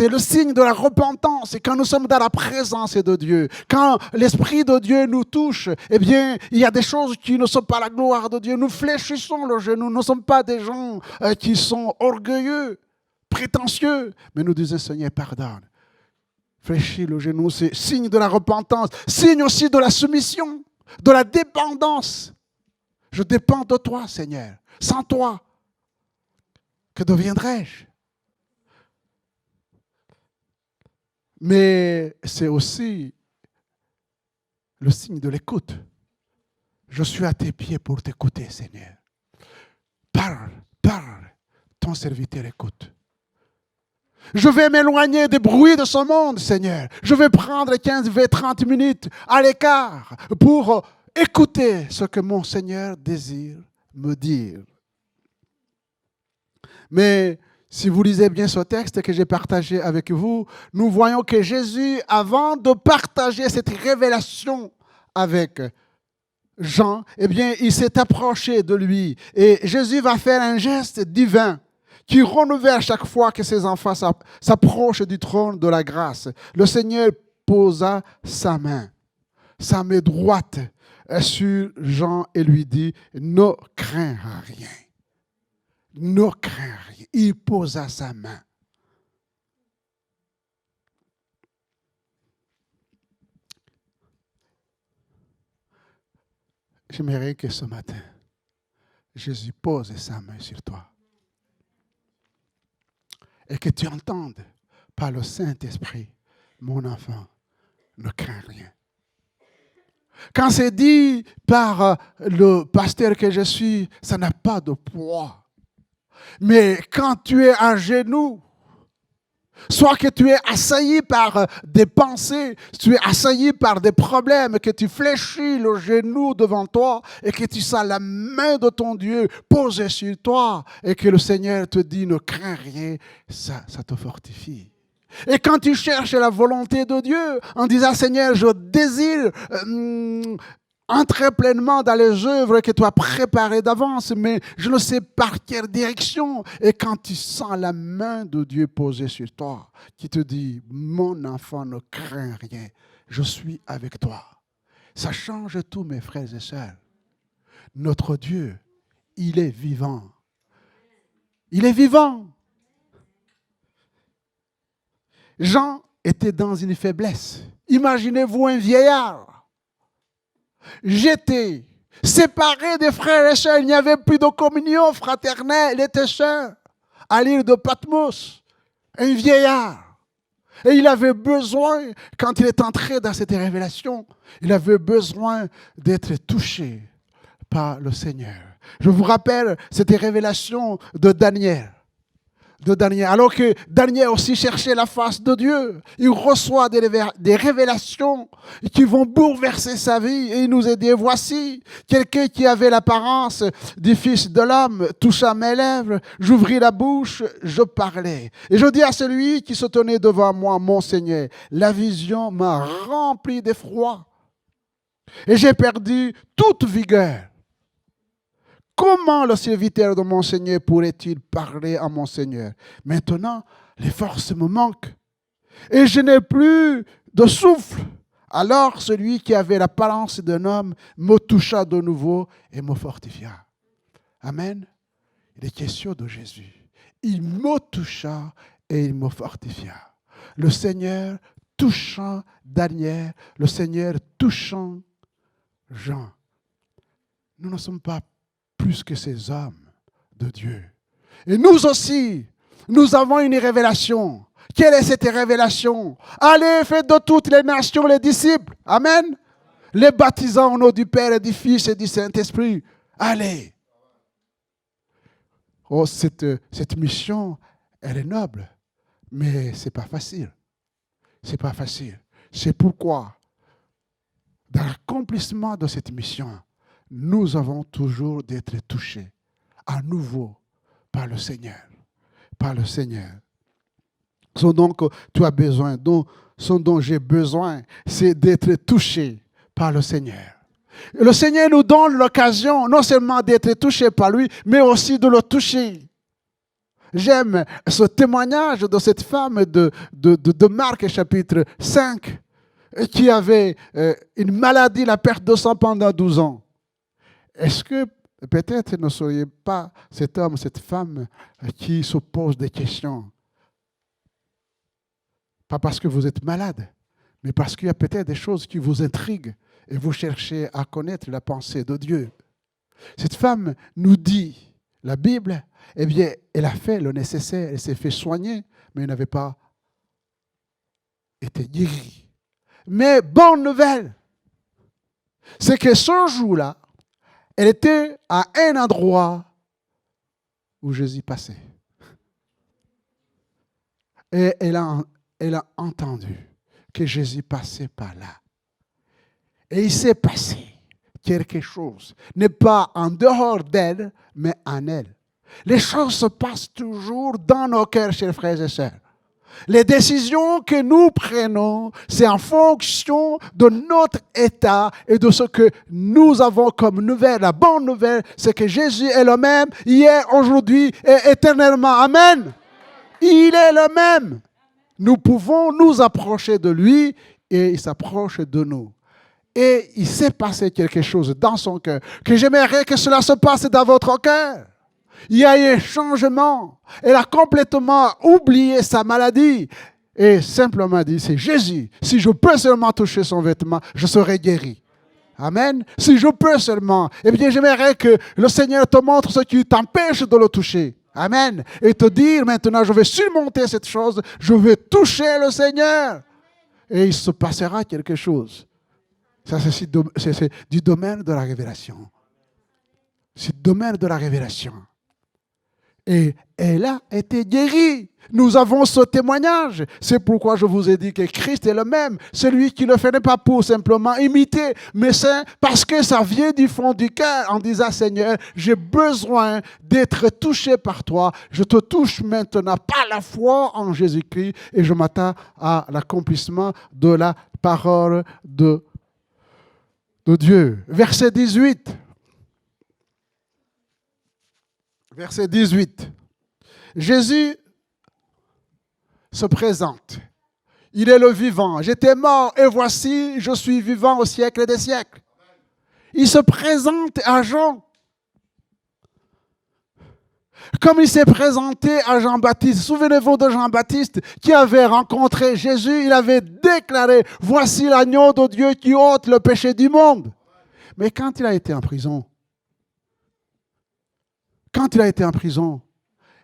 le signe de la repentance. C'est quand nous sommes dans la présence de Dieu. Quand l'Esprit de Dieu nous touche, eh bien, il y a des choses qui ne sont pas la gloire de Dieu. Nous fléchissons le genou. Nous ne sommes pas des gens qui sont orgueilleux, prétentieux. Mais nous disons, Seigneur, pardonne. Fléchir le genou, c'est signe de la repentance. Signe aussi de la soumission, de la dépendance. Je dépends de toi, Seigneur. Sans toi, que deviendrais-je? Mais c'est aussi le signe de l'écoute. Je suis à tes pieds pour t'écouter, Seigneur. Parle, parle, ton serviteur écoute. Je vais m'éloigner des bruits de ce monde, Seigneur. Je vais prendre 15, 20, 30 minutes à l'écart pour écouter ce que mon Seigneur désire me dire. Mais si vous lisez bien ce texte que j'ai partagé avec vous, nous voyons que Jésus, avant de partager cette révélation avec Jean, eh bien, il s'est approché de lui. Et Jésus va faire un geste divin qui renouvelle chaque fois que ses enfants s'approchent du trône de la grâce. Le Seigneur posa sa main droite sur Jean et lui dit, ne crains rien. Ne crains rien. Il posa sa main. J'aimerais que ce matin, Jésus pose sa main sur toi. Et que tu entendes par le Saint-Esprit, mon enfant, ne crains rien. Quand c'est dit par le pasteur que je suis, ça n'a pas de poids. Mais quand tu es à genoux, soit que tu es assailli par des pensées, tu es assailli par des problèmes, que tu fléchis le genou devant toi et que tu sens la main de ton Dieu posée sur toi et que le Seigneur te dit ne crains rien, ça te fortifie. Et quand tu cherches la volonté de Dieu en disant Seigneur, je désire entrer pleinement dans les œuvres que tu as préparées d'avance, mais je ne sais par quelle direction. Et quand tu sens la main de Dieu posée sur toi, qui te dit, mon enfant, ne crains rien, je suis avec toi. Ça change tout, mes frères et sœurs. Notre Dieu, il est vivant. Il est vivant. Jean était dans une faiblesse. Imaginez-vous un vieillard. J'étais séparé des frères et sœurs. Il n'y avait plus de communion fraternelle. Il était seul à l'île de Patmos. Un vieillard. Et il avait besoin, quand il est entré dans cette révélation, il avait besoin d'être touché par le Seigneur. Je vous rappelle cette révélation de Daniel. Alors que Daniel aussi cherchait la face de Dieu, il reçoit des révélations qui vont bouleverser sa vie et il nous a dit, voici quelqu'un qui avait l'apparence du Fils de l'homme, toucha mes lèvres, j'ouvris la bouche, je parlais. Et je dis à celui qui se tenait devant moi, mon Seigneur, la vision m'a rempli d'effroi et j'ai perdu toute vigueur. Comment le serviteur de mon Seigneur pourrait-il parler à mon Seigneur? Maintenant, les forces me manquent et je n'ai plus de souffle. Alors celui qui avait l'apparence d'un homme me toucha de nouveau et me fortifia. Amen. Il est question de Jésus. Il me toucha et il me fortifia. Le Seigneur touchant Daniel, le Seigneur touchant Jean. Nous ne sommes pas plus que ces hommes de Dieu. Et nous aussi, nous avons une révélation. Quelle est cette révélation? Allez, faites de toutes les nations les disciples. Amen. Les baptisant au nom du Père et du Fils et du Saint-Esprit. Allez. oh, cette mission, elle est noble, mais ce n'est pas facile. C'est pas facile. C'est pourquoi, dans l'accomplissement de cette mission, nous avons toujours d'être touchés à nouveau par le Seigneur. Par le Seigneur. Ce dont tu as besoin, ce dont j'ai besoin, c'est d'être touché par le Seigneur. Et le Seigneur nous donne l'occasion non seulement d'être touché par lui, mais aussi de le toucher. J'aime ce témoignage de cette femme de Marc chapitre 5 qui avait une maladie, la perte de sang pendant 12 ans. Est-ce que peut-être ne seriez pas cet homme, cette femme qui se pose des questions? Pas parce que vous êtes malade, mais parce qu'il y a peut-être des choses qui vous intriguent et vous cherchez à connaître la pensée de Dieu. Cette femme nous dit, la Bible, eh bien, elle a fait le nécessaire, elle s'est fait soigner, mais elle n'avait pas été guérie. Mais bonne nouvelle, c'est que ce jour-là, elle était à un endroit où Jésus passait. Et elle a entendu que Jésus passait par là. Et il s'est passé quelque chose, n'est pas en dehors d'elle, mais en elle. Les choses se passent toujours dans nos cœurs, chers frères et sœurs. Les décisions que nous prenons, c'est en fonction de notre état et de ce que nous avons comme nouvelle. La bonne nouvelle, c'est que Jésus est le même hier, aujourd'hui et éternellement. Amen. Il est le même. Nous pouvons nous approcher de lui et il s'approche de nous. Et il s'est passé quelque chose dans son cœur, que j'aimerais que cela se passe dans votre cœur. Il y a eu un changement. Elle a complètement oublié sa maladie et simplement dit, c'est Jésus. Si je peux seulement toucher son vêtement, je serai guéri. Amen. Si je peux seulement, eh bien j'aimerais que le Seigneur te montre ce qui t'empêche de le toucher. Amen. Et te dire maintenant, je vais surmonter cette chose, je vais toucher le Seigneur. Et il se passera quelque chose. Ça, c'est du domaine de la révélation. C'est du domaine de la révélation. Et elle a été guérie. Nous avons ce témoignage. C'est pourquoi je vous ai dit que Christ est le même. Celui qui le fait n'est pas pour simplement imiter, mais c'est parce que ça vient du fond du cœur en disant, Seigneur, j'ai besoin d'être touché par toi. Je te touche maintenant par la foi en Jésus-Christ et je m'attends à l'accomplissement de la parole de Dieu. Verset 18. Verset 18. Jésus se présente. Il est le vivant. J'étais mort et voici, je suis vivant au siècle des siècles. Il se présente à Jean. Comme il s'est présenté à Jean-Baptiste. Souvenez-vous de Jean-Baptiste qui avait rencontré Jésus. Il avait déclaré, voici l'agneau de Dieu qui ôte le péché du monde. Mais quand il a été en prison,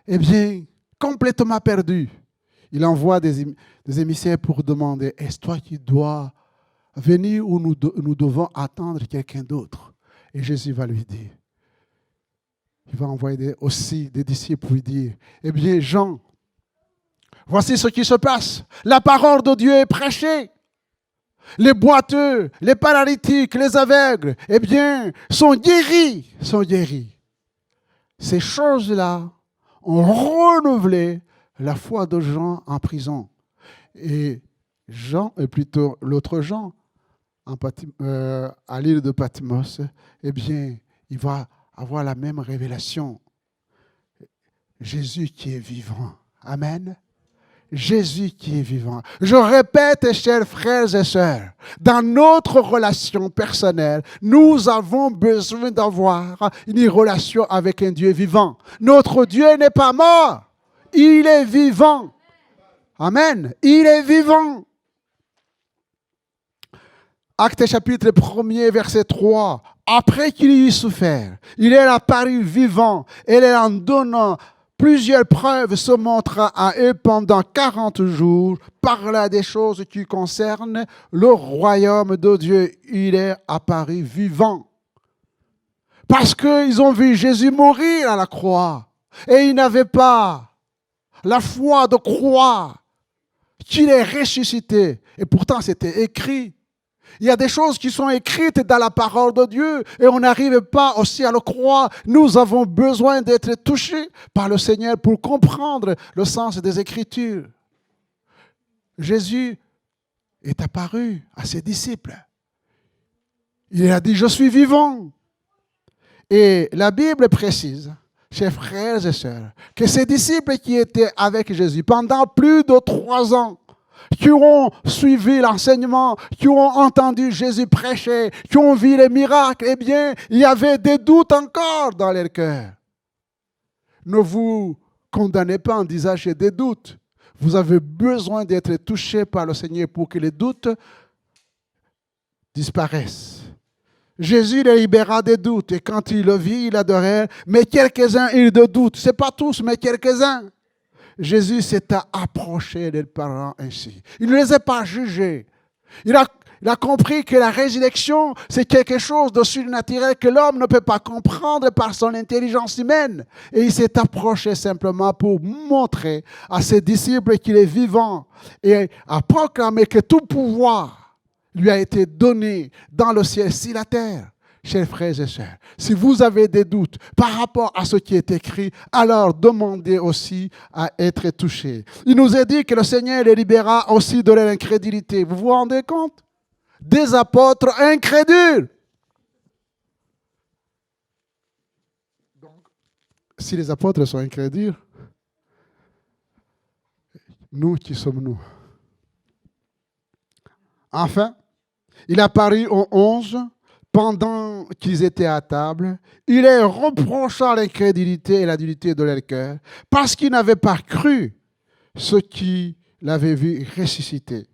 eh bien, complètement perdu, il envoie des émissaires pour demander, est-ce toi qui dois venir ou nous devons attendre quelqu'un d'autre? Et Jésus va lui dire, il va envoyer aussi des disciples pour lui dire, eh bien, Jean, voici ce qui se passe. La parole de Dieu est prêchée. Les boiteux, les paralytiques, les aveugles, eh bien, sont guéris. Ces choses-là ont renouvelé la foi de Jean en prison. Et Jean, et plutôt l'autre Jean, à l'île de Patmos, eh bien, il va avoir la même révélation. Jésus qui est vivant. Amen. Jésus qui est vivant. Je répète, chers frères et sœurs, dans notre relation personnelle, nous avons besoin d'avoir une relation avec un Dieu vivant. Notre Dieu n'est pas mort, il est vivant. Amen, il est vivant. Actes chapitre 1er, verset 3. Après qu'il y eut souffert, il est apparu vivant et en donnant plusieurs preuves se montra à eux pendant 40 jours, parla des choses qui concernent le royaume de Dieu. Il est apparu vivant. Parce qu'ils ont vu Jésus mourir à la croix. Et ils n'avaient pas la foi de croire qu'il est ressuscité. Et pourtant, c'était écrit. Il y a des choses qui sont écrites dans la parole de Dieu et on n'arrive pas aussi à le croire. Nous avons besoin d'être touchés par le Seigneur pour comprendre le sens des Écritures. Jésus est apparu à ses disciples. Il a dit, je suis vivant. Et la Bible précise, chers frères et sœurs, que ces disciples qui étaient avec Jésus pendant plus de 3 ans, qui ont suivi l'enseignement, qui ont entendu Jésus prêcher, qui ont vu les miracles, eh bien, il y avait des doutes encore dans leur cœur. Ne vous condamnez pas en disant j'ai des doutes. Vous avez besoin d'être touché par le Seigneur pour que les doutes disparaissent. Jésus les libéra des doutes et quand il le vit, il adorait, mais quelques-uns ils de doute. Ce n'est pas tous, mais quelques-uns. Jésus s'est approché des parents ainsi. Il ne les a pas jugés. Il a compris que la résurrection, c'est quelque chose de surnaturel que l'homme ne peut pas comprendre par son intelligence humaine. Et il s'est approché simplement pour montrer à ses disciples qu'il est vivant et à proclamer que tout pouvoir lui a été donné dans le ciel sur la terre. Chers frères et sœurs, si vous avez des doutes par rapport à ce qui est écrit, alors demandez aussi à être touchés. Il nous est dit que le Seigneur les libéra aussi de leur incrédulité. Vous vous rendez compte? Des apôtres incrédules. Donc, si les apôtres sont incrédules, nous, qui sommes-nous? Enfin, il apparut aux 11 pendant qu'ils étaient à table. Il leur reprocha l'incrédulité et l'adulité de leur cœur parce qu'ils n'avaient pas cru ceux qui l'avaient vu ressusciter.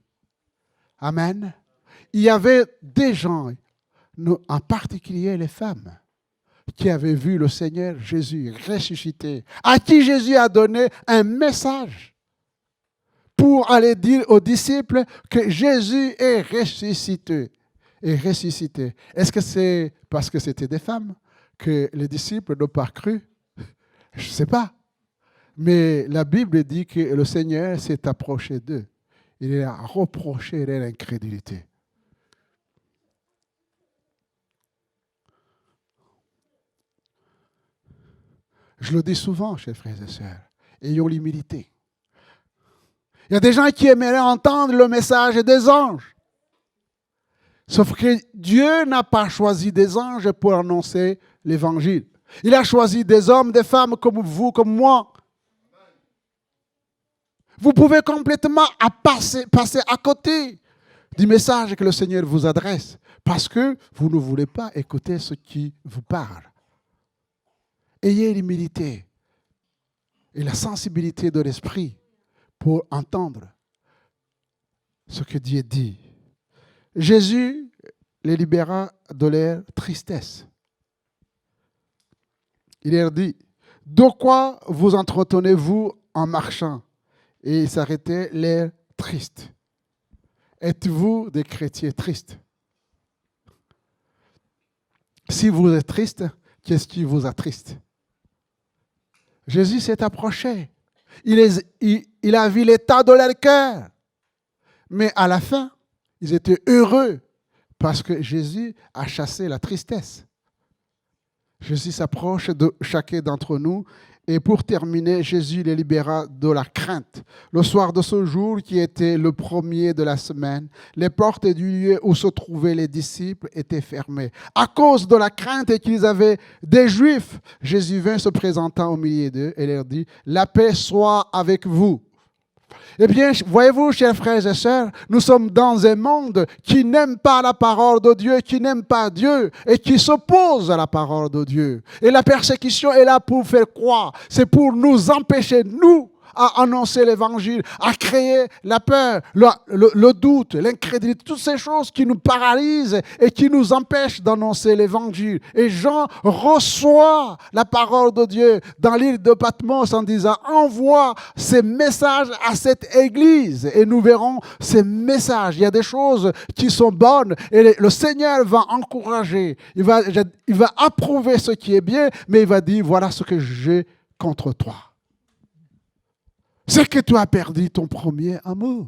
Amen. Il y avait des gens, en particulier les femmes, qui avaient vu le Seigneur Jésus ressuscité, à qui Jésus a donné un message pour aller dire aux disciples que Jésus est ressuscité. Est-ce que c'est parce que c'était des femmes que les disciples n'ont pas cru? Je ne sais pas. Mais la Bible dit que le Seigneur s'est approché d'eux. Il a reproché leur incrédulité. Je le dis souvent, chers frères et sœurs, ayons l'humilité. Il y a des gens qui aimeraient entendre le message des anges. Sauf que Dieu n'a pas choisi des anges pour annoncer l'évangile. Il a choisi des hommes, des femmes comme vous, comme moi. Vous pouvez complètement passer à côté du message que le Seigneur vous adresse parce que vous ne voulez pas écouter ce qui vous parle. Ayez l'humilité et la sensibilité de l'esprit pour entendre ce que Dieu dit. Jésus les libéra de leur tristesse. Il leur dit, « De quoi vous entretenez-vous en marchant ?» Et il s'arrêtait l'air triste. Êtes-vous des chrétiens tristes? Si vous êtes triste, qu'est-ce qui vous attriste? Jésus s'est approché. Il a vu l'état de leur cœur. Mais à la fin, ils étaient heureux parce que Jésus a chassé la tristesse. Jésus s'approche de chacun d'entre nous. Et pour terminer, Jésus les libéra de la crainte. Le soir de ce jour, qui était le premier de la semaine, les portes du lieu où se trouvaient les disciples étaient fermées. À cause de la crainte qu'ils avaient des Juifs, Jésus vint se présentant au milieu d'eux et leur dit, « La paix soit avec vous. » Eh bien, voyez-vous, chers frères et sœurs, nous sommes dans un monde qui n'aime pas la parole de Dieu, qui n'aime pas Dieu et qui s'oppose à la parole de Dieu. Et la persécution est là pour faire quoi? C'est pour nous empêcher, nous, à annoncer l'évangile, à créer la peur, le doute, l'incrédulité, toutes ces choses qui nous paralysent et qui nous empêchent d'annoncer l'évangile. Et Jean reçoit la parole de Dieu dans l'île de Patmos en disant « Envoie ces messages à cette église » et nous verrons ces messages. Il y a des choses qui sont bonnes et le Seigneur va encourager, il va approuver ce qui est bien, mais il va dire « Voilà ce que j'ai contre toi. C'est que tu as perdu ton premier amour.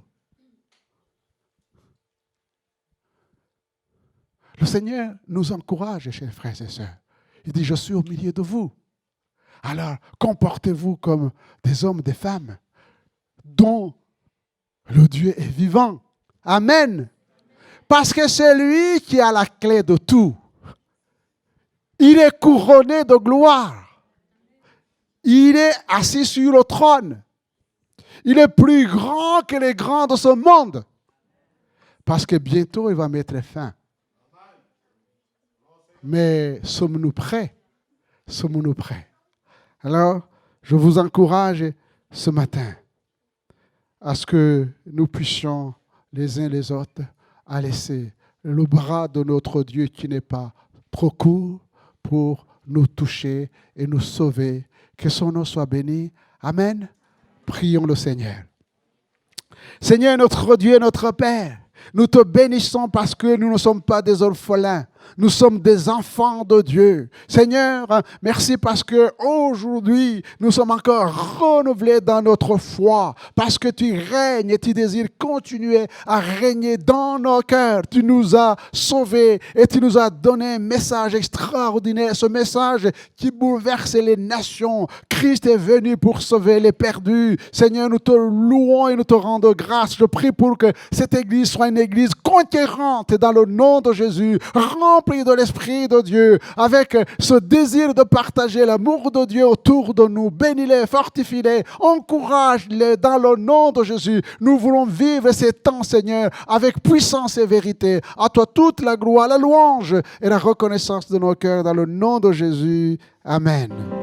Le Seigneur nous encourage, chers frères et sœurs. Il dit, je suis au milieu de vous. Alors, comportez-vous comme des hommes, des femmes, dont le Dieu est vivant. Amen. Parce que c'est lui qui a la clé de tout. Il est couronné de gloire. Il est assis sur le trône. Il est plus grand que les grands de ce monde. Parce que bientôt, il va mettre fin. Mais sommes-nous prêts? Sommes-nous prêts? Alors, je vous encourage ce matin à ce que nous puissions les uns les autres à laisser le bras de notre Dieu qui n'est pas trop court pour nous toucher et nous sauver. Que son nom soit béni. Amen. Prions le Seigneur. Seigneur, notre Dieu, notre Père, nous te bénissons parce que nous ne sommes pas des orphelins. Nous sommes des enfants de Dieu. Seigneur, merci parce que aujourd'hui, nous sommes encore renouvelés dans notre foi. Parce que tu règnes et tu désires continuer à régner dans nos cœurs. Tu nous as sauvés et tu nous as donné un message extraordinaire. Ce message qui bouleverse les nations. Christ est venu pour sauver les perdus. Seigneur, nous te louons et nous te rendons grâce. Je prie pour que cette église soit une église conquérante dans le nom de Jésus. Rempli de l'Esprit de Dieu, avec ce désir de partager l'amour de Dieu autour de nous. Bénis-les, fortifie-les, encourage-les dans le nom de Jésus. Nous voulons vivre ces temps, Seigneur, avec puissance et vérité. À toi toute la gloire, la louange et la reconnaissance de nos cœurs dans le nom de Jésus. Amen.